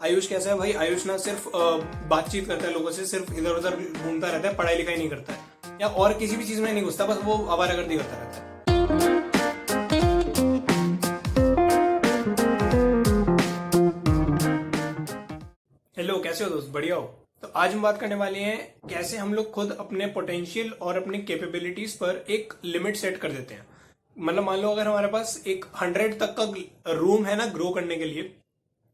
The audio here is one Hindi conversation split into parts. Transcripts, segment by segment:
आयुष कैसा है भाई? आयुष ना सिर्फ बातचीत करता है लोगों से, सिर्फ इधर उधर घूमता रहता है, पढ़ाई लिखाई नहीं करता है या और किसी भी चीज में नहीं घुसता, बस वो आवारागर्दी करता रहता है। हेलो, कैसे हो दोस्त? बढ़िया हो? तो आज हम बात करने वाले हैं कैसे हम लोग खुद अपने पोटेंशियल और अपनी कैपेबिलिटीज पर एक लिमिट सेट कर देते हैं। मतलब मान लो अगर हमारे पास एक 100 तक का रूम है ना ग्रो करने के लिए,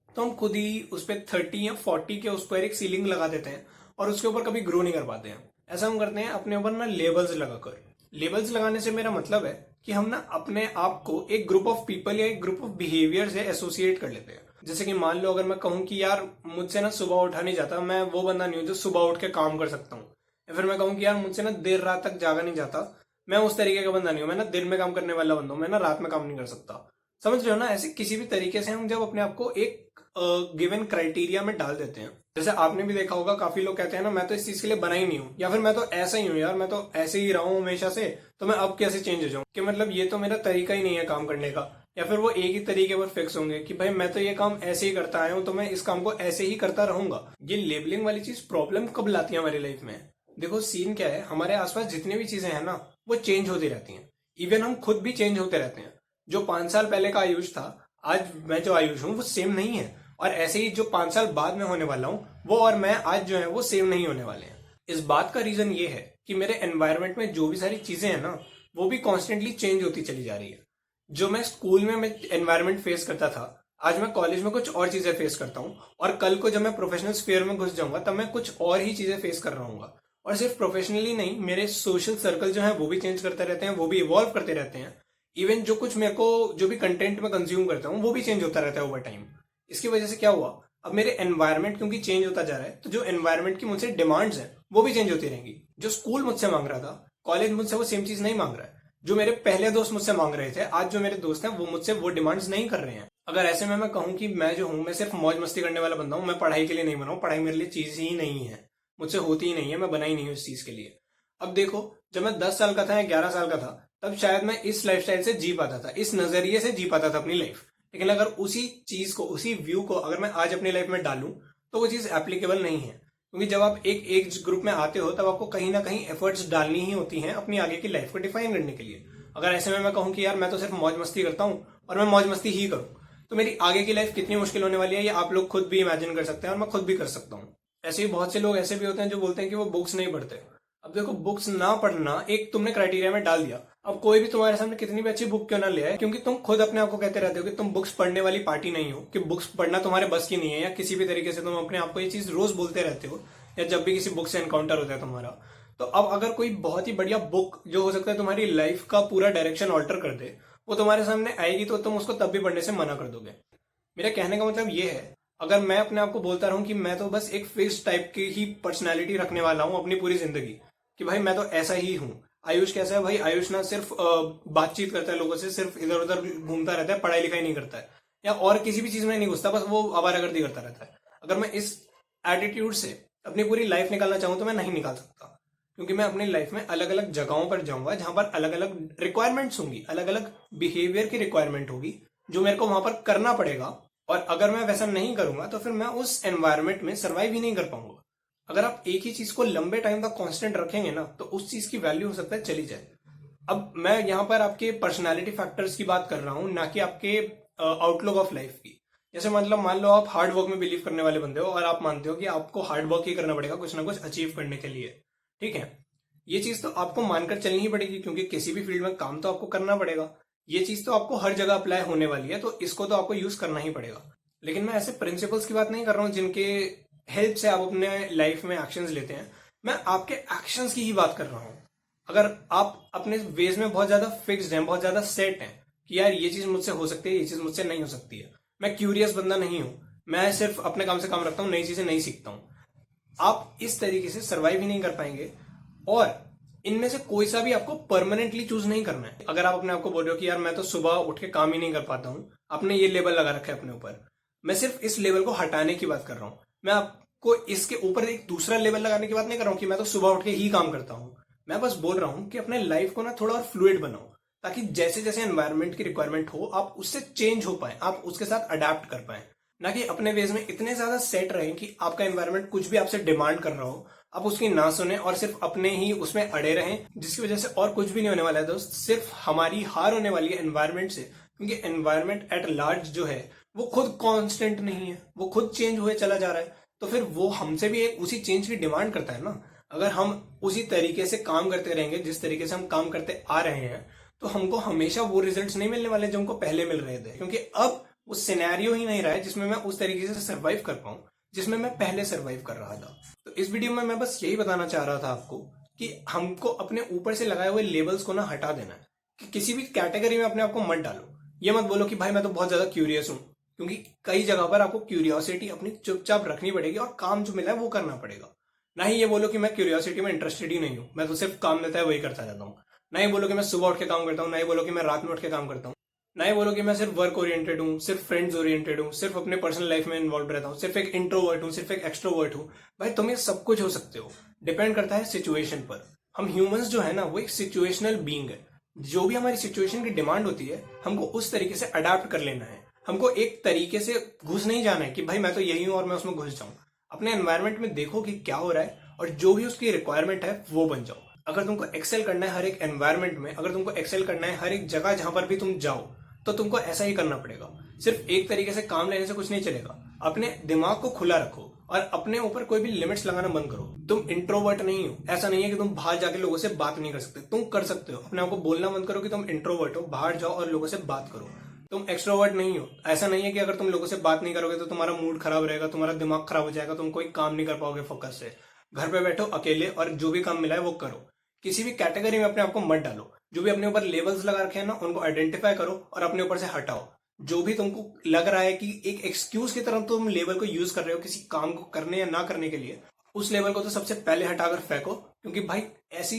तो हम खुद ही उस पर 30 या 40 के उस पर एक सीलिंग लगा देते हैं और उसके ऊपर कभी ग्रो नहीं कर पाते हैं। ऐसा हम करते हैं अपने ऊपर ना लेबल्स लगाकर। लेबल्स लगाने से मेरा मतलब है कि हम ना अपने आप को एक ग्रुप ऑफ पीपल या एक ग्रुप ऑफ बिहेवियर से एसोसिएट कर लेते हैं। जैसे कि मान लो अगर मैं कहूँ कि यार मुझसे ना सुबह उठा नहीं जाता, मैं वो बंदा नहीं हूँ जो सुबह उठ के काम कर सकता हूँ। या फिर मैं कहूँ कि यार मुझसे ना देर रात तक जागा नहीं जाता, मैं उस तरीके का बंदा नहीं हूँ। मैं ना दिन में काम करने वाला बंदा हूँ, मैं ना रात में काम नहीं कर सकता। समझ रहे हो ना? ऐसे किसी भी तरीके से हम जब अपने आप को एक गिवन क्राइटेरिया में डाल देते हैं। जैसे आपने भी देखा होगा, काफी लोग कहते हैं ना मैं तो इस चीज के लिए बना ही नहीं हूँ, या फिर मैं तो ऐसा ही हूँ यार, मैं तो ऐसे ही रहा हूँ हमेशा से, तो मैं अब कैसे चेंज हो जाऊँ? कि मतलब ये तो मेरा तरीका ही नहीं है काम करने का। या फिर वो एक ही तरीके पर फिक्स होंगे कि भाई मैं तो ये काम ऐसे ही करता आया हूँ, तो मैं इस काम को ऐसे ही करता रहूंगा। ये लेबलिंग वाली चीज प्रॉब्लम कब लाती है हमारी लाइफ में? देखो सीन क्या है, हमारे आसपास जितनी भी चीजें हैं ना वो चेंज होती रहती हैं। इवन हम खुद भी चेंज होते रहते हैं। जो 5 साल पहले का आयुष था, आज मैं जो आयुष हूँ वो सेम नहीं है। और ऐसे ही जो 5 साल बाद में होने वाला हूँ वो और मैं आज जो है वो सेम नहीं होने वाले हैं। इस बात का रीजन ये है कि मेरे एनवायरनमेंट में जो भी सारी चीजें हैं ना वो भी कॉन्स्टेंटली चेंज होती चली जा रही है। जो मैं स्कूल में मैं एनवायरनमेंट फेस करता था, आज मैं कॉलेज में कुछ और चीजें फेस करता हूँ। और कल को जब मैं प्रोफेशनल स्फीयर में घुस जाऊंगा तब मैं कुछ और ही चीजें फेस कर रहा हूँ। और सिर्फ प्रोफेशनली नहीं, मेरे सोशल सर्कल जो है वो भी चेंज करते रहते हैं, वो भी इवॉल्व करते रहते हैं। इवन जो कुछ मेरे को जो भी कंटेंट में कंज्यूम करता हूँ वो भी चेंज होता रहता है ओवर टाइम। इसकी वजह से क्या हुआ, अब मेरे एनवायरनमेंट क्योंकि चेंज होता जा रहा है, तो जो एनवायरनमेंट की मुझसे डिमांड्स हैं वो भी चेंज होती रहेंगी। जो स्कूल मुझसे मांग रहा था, कॉलेज मुझसे वो सेम चीज नहीं मांग रहा है। जो मेरे पहले दोस्त मुझसे मांग रहे थे, आज जो मेरे दोस्त हैं वो मुझसे वो डिमांड्स नहीं कर रहे हैं। अगर ऐसे में मैं कहूँ कि मैं जो हूँ मैं सिर्फ मौज मस्ती करने वाला बंदा हूँ, मैं पढ़ाई के लिए नहीं बना हूँ, पढ़ाई मेरे लिए चीज ही नहीं है, मुझसे होती ही नहीं है, मैं बना ही नहीं हूँ इस चीज के लिए। अब देखो, जब मैं 10 साल का था या 11 साल का था तब शायद मैं इस लाइफस्टाइल से जी पाता था, इस नजरिए से जी पाता था अपनी लाइफ। लेकिन अगर उसी चीज को, उसी व्यू को अगर मैं आज अपनी लाइफ में डालूं तो वो चीज एप्लीकेबल नहीं है। क्योंकि जब आप एक एज ग्रुप में आते हो तब आपको कहीं ना कहीं एफर्ट्स डालनी ही होती हैं अपनी आगे की लाइफ को डिफाइन करने के लिए। अगर ऐसे में मैं कहूँ कि यार मैं तो सिर्फ मौज मस्ती करता हूँ और मैं मौज मस्ती ही करूँ, तो मेरी आगे की लाइफ कितनी मुश्किल होने वाली है ये आप लोग खुद भी इमेजिन कर सकते हैं और मैं खुद भी कर सकता हूँ। ऐसे ही बहुत से लोग ऐसे भी होते हैं जो बोलते हैं कि वो बुक्स नहीं पढ़ते। अब देखो, बुक्स ना पढ़ना एक तुमने क्राइटेरिया में डाल दिया। अब कोई भी तुम्हारे सामने कितनी भी अच्छी बुक क्यों ना ले आए, क्योंकि तुम खुद अपने आप को कहते रहते हो कि तुम बुक्स पढ़ने वाली पार्टी नहीं हो, कि बुक्स पढ़ना तुम्हारे बस की नहीं है, या किसी भी तरीके से तुम अपने आप को ये चीज रोज बोलते रहते हो, या जब भी किसी बुक से एनकाउंटर होता है तुम्हारा। तो अब अगर कोई बहुत ही बढ़िया बुक जो हो सकता है तुम्हारी लाइफ का पूरा डायरेक्शन ऑल्टर कर दे, वो तुम्हारे सामने आएगी तो तुम उसको तब भी पढ़ने से मना कर दोगे। मेरा कहने का मतलब ये है, अगर मैं अपने आप को बोलता रहूं कि मैं तो बस एक फिक्स टाइप की ही पर्सनैलिटी रखने वाला हूं अपनी पूरी जिंदगी, कि भाई मैं तो ऐसा ही हूँ। आयुष कैसा है भाई? आयुष ना सिर्फ बातचीत करता है लोगों से, सिर्फ इधर उधर घूमता रहता है, पढ़ाई लिखाई नहीं करता है या और किसी भी चीज में नहीं घुसता, बस वो आवारागर्दी करता रहता है। अगर मैं इस एटीट्यूड से अपनी पूरी लाइफ निकालना चाहूँ तो मैं नहीं निकाल सकता। क्योंकि मैं अपनी लाइफ में अलग अलग जगहों पर जाऊंगा जहां पर अलग अलग रिक्वायरमेंट्स होंगी, अलग अलग बिहेवियर की रिक्वायरमेंट होगी जो मेरे को वहां पर करना पड़ेगा। और अगर मैं वैसा नहीं करूंगा तो फिर मैं उस एनवायरनमेंट में सर्वाइव ही नहीं कर पाऊंगा। अगर आप एक ही चीज को लंबे टाइम तक कांस्टेंट रखेंगे ना तो उस चीज की वैल्यू हो सकता है चली जाए। अब मैं यहाँ पर आपके पर्सनालिटी फैक्टर्स की बात कर रहा हूँ, ना कि आपके आउटलुक ऑफ लाइफ की। जैसे मतलब मान लो आप हार्ड वर्क में बिलीव करने वाले बंदे हो और आप मानते हो कि आपको हार्ड वर्क ही करना पड़ेगा कुछ ना कुछ अचीव करने के लिए, ठीक है? ये चीज तो आपको मानकर चलनी ही पड़ेगी, क्योंकि किसी भी फील्ड में काम तो आपको करना पड़ेगा। ये चीज तो आपको हर जगह अप्लाई होने वाली है, तो इसको तो आपको यूज करना ही पड़ेगा। लेकिन मैं ऐसे प्रिंसिपल्स की बात नहीं कर रहा हूँ जिनके हेल्प से आप अपने लाइफ में एक्शंस लेते हैं। मैं आपके एक्शंस की ही बात कर रहा हूँ। अगर आप अपने वेज में बहुत ज्यादा फिक्स्ड हैं, बहुत ज्यादा सेट हैं कि यार ये चीज मुझसे हो सकती है, ये चीज मुझसे नहीं हो सकती है, मैं क्यूरियस बंदा नहीं हूं, मैं सिर्फ अपने काम से काम रखता हूँ, नई चीजें नहीं सीखता हूँ, आप इस तरीके से सर्वाइव ही नहीं कर पाएंगे। और इनमें से कोई सा भी आपको परमानेंटली चूज नहीं करना है। अगर आप अपने आप को बोल रहे हो कि यार मैं तो सुबह उठ के काम ही नहीं कर पाता हूँ, आपने ये लेबल लगा रखा है अपने ऊपर, मैं सिर्फ इस लेवल को हटाने की बात कर रहा हूँ। मैं आपको इसके ऊपर एक दूसरा लेवल लगाने की बात नहीं कर रहा हूँ कि मैं तो सुबह उठ के ही काम करता हूँ। मैं बस बोल रहा हूँ कि अपने लाइफ को ना थोड़ा और फ्लूइड बनाओ, ताकि जैसे जैसे एनवायरनमेंट की रिक्वायरमेंट हो आप उससे चेंज हो पाए, आप उसके साथ अडेप्ट कर पाए। ना कि अपने वेज में इतने ज्यादा सेट रहे कि आपका एनवायरनमेंट कुछ भी आपसे डिमांड कर रहा हो आप उसकी ना सुने और सिर्फ अपने ही उसमें अड़े रहें, जिसकी वजह से और कुछ भी नहीं होने वाला है दोस्त। सिर्फ हमारी हार होने वाली है एनवायरनमेंट से, क्योंकि एनवायरनमेंट एट लार्ज जो है वो खुद कांस्टेंट नहीं है, वो खुद चेंज हुए चला जा रहा है। तो फिर वो हमसे भी एक उसी चेंज की डिमांड करता है ना। अगर हम उसी तरीके से काम करते रहेंगे जिस तरीके से हम काम करते आ रहे हैं, तो हमको हमेशा वो रिजल्ट्स नहीं मिलने वाले जो हमको पहले मिल रहे थे, क्योंकि अब वो सिनेरियो ही नहीं रहा है जिसमें मैं उस तरीके से सर्वाइव कर पाऊं जिसमें मैं पहले सर्वाइव कर रहा था। तो इस वीडियो में मैं बस यही बताना चाह रहा था आपको कि हमको अपने ऊपर से लगाए हुए लेबल्स को ना हटा देना है, कि किसी भी कैटेगरी में अपने आप को मत डालो। ये मत बोलो कि भाई मैं तो बहुत ज्यादा क्यूरियस हूं, क्योंकि कई जगह पर आपको क्यूरियोसिटी अपनी चुपचाप रखनी पड़ेगी और काम जो मिला है वो करना पड़ेगा। ना ही ये बोलो कि मैं क्यूरियोसिटी में इंटरेस्टेड ही नहीं हूं, मैं तो सिर्फ काम मिलता है वही करता रहता हूँ। ना ही बोलो कि मैं सुबह उठ के काम करता हूँ, ना ही बोलो कि मैं रात में उठ के काम करता हूँ, ना ही बोलो कि मैं सिर्फ वर्क ओरिएंटेड हूँ, सिर्फ फ्रेंड्स ओरिएंटेड हूँ, सिर्फ अपने पर्सनल लाइफ में इन्वॉल्व रहता हूँ, सिर्फ एक इंट्रोवर्ट हूँ, सिर्फ एक एक्सट्रोवर्ट हूँ। भाई तुम ये सब कुछ हो सकते हो, डिपेंड करता है सिचुएशन पर। हम ह्यूमंस जो है ना वो एक सिचुएशनल बीइंग है। जो भी हमारी सिचुएशन की डिमांड होती है हमको उस तरीके से अडेप्ट कर लेना है। हमको एक तरीके से घुस नहीं जाना है कि भाई मैं तो यही हूं और मैं उसमें घुस जाऊं। अपने एनवायरनमेंट में देखो कि क्या हो रहा है और जो भी उसकी रिक्वायरमेंट है वो बन जाओ। अगर तुमको एक्सेल करना है हर एक एनवायरनमेंट में, अगर तुमको एक्सेल करना है हर एक जगह जहां पर भी तुम जाओ, तो तुमको ऐसा ही करना पड़ेगा। सिर्फ एक तरीके से काम लेने से कुछ नहीं चलेगा। अपने दिमाग को खुला रखो और अपने ऊपर कोई भी लिमिट्स लगाना बंद करो। तुम इंट्रोवर्ट नहीं हो, ऐसा नहीं है कि तुम बाहर जाके लोगों से बात नहीं कर सकते, तुम कर सकते हो। अपने आप को बोलना बंद करो कि तुम इंट्रोवर्ट हो, बाहर जाओ और लोगों से बात करो। तुम एक्सट्रोवर्ट नहीं हो, ऐसा नहीं है कि अगर तुम लोगों से बात नहीं करोगे तो तुम्हारा मूड खराब रहेगा, तुम्हारा दिमाग खराब हो जाएगा, तुम कोई काम नहीं कर पाओगे फोकस से। घर पे बैठो अकेले और जो भी काम मिला है वो करो। किसी भी कैटेगरी में अपने आप को मत डालो। जो भी अपने ऊपर लेबल्स लगा रखे हैं ना उनको आइडेंटिफाई करो और अपने ऊपर से हटाओ। जो भी तुमको लग रहा है कि एक एक्सक्यूज की तरह तुम लेबल को यूज कर रहे हो किसी काम को करने या ना करने के लिए, उस लेबल को तो सबसे पहले हटाकर फेंको। क्योंकि भाई ऐसी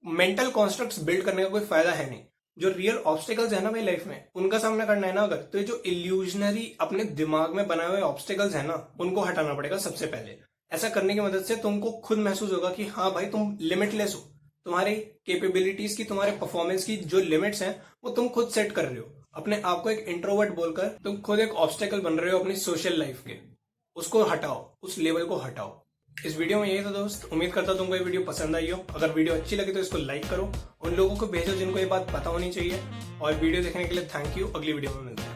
मेंटल कॉन्स्ट्रक्ट्स बिल्ड करने का कोई फायदा है नहीं। जो रियल ऑब्स्टेकल्स है ना भाई लाइफ में उनका सामना करना है ना अगर, तो ये जो इल्यूजनरी अपने दिमाग में बनाए हुए ऑब्स्टेकल्स है ना उनको हटाना पड़ेगा सबसे पहले। ऐसा करने की मदद से तुमको खुद महसूस होगा कि हाँ भाई तुम लिमिटलेस हो। तुम्हारी कैपेबिलिटीज की, तुम्हारे परफॉर्मेंस की जो लिमिट्स हैं वो तुम खुद सेट कर रहे हो। अपने आप को एक इंट्रोवर्ट बोलकर तुम खुद एक ऑब्स्टेकल बन रहे हो अपनी सोशल लाइफ के। उसको हटाओ, उस लेवल को हटाओ। इस वीडियो में यही था दोस्त। उम्मीद करता हूं तुमको ये वीडियो पसंद आई हो। अगर वीडियो अच्छी लगी तो इसको लाइक करो, उन लोगों को भेजो जिनको ये बात पता होनी चाहिए। और वीडियो देखने के लिए थैंक यू। अगली वीडियो में मिलते हैं।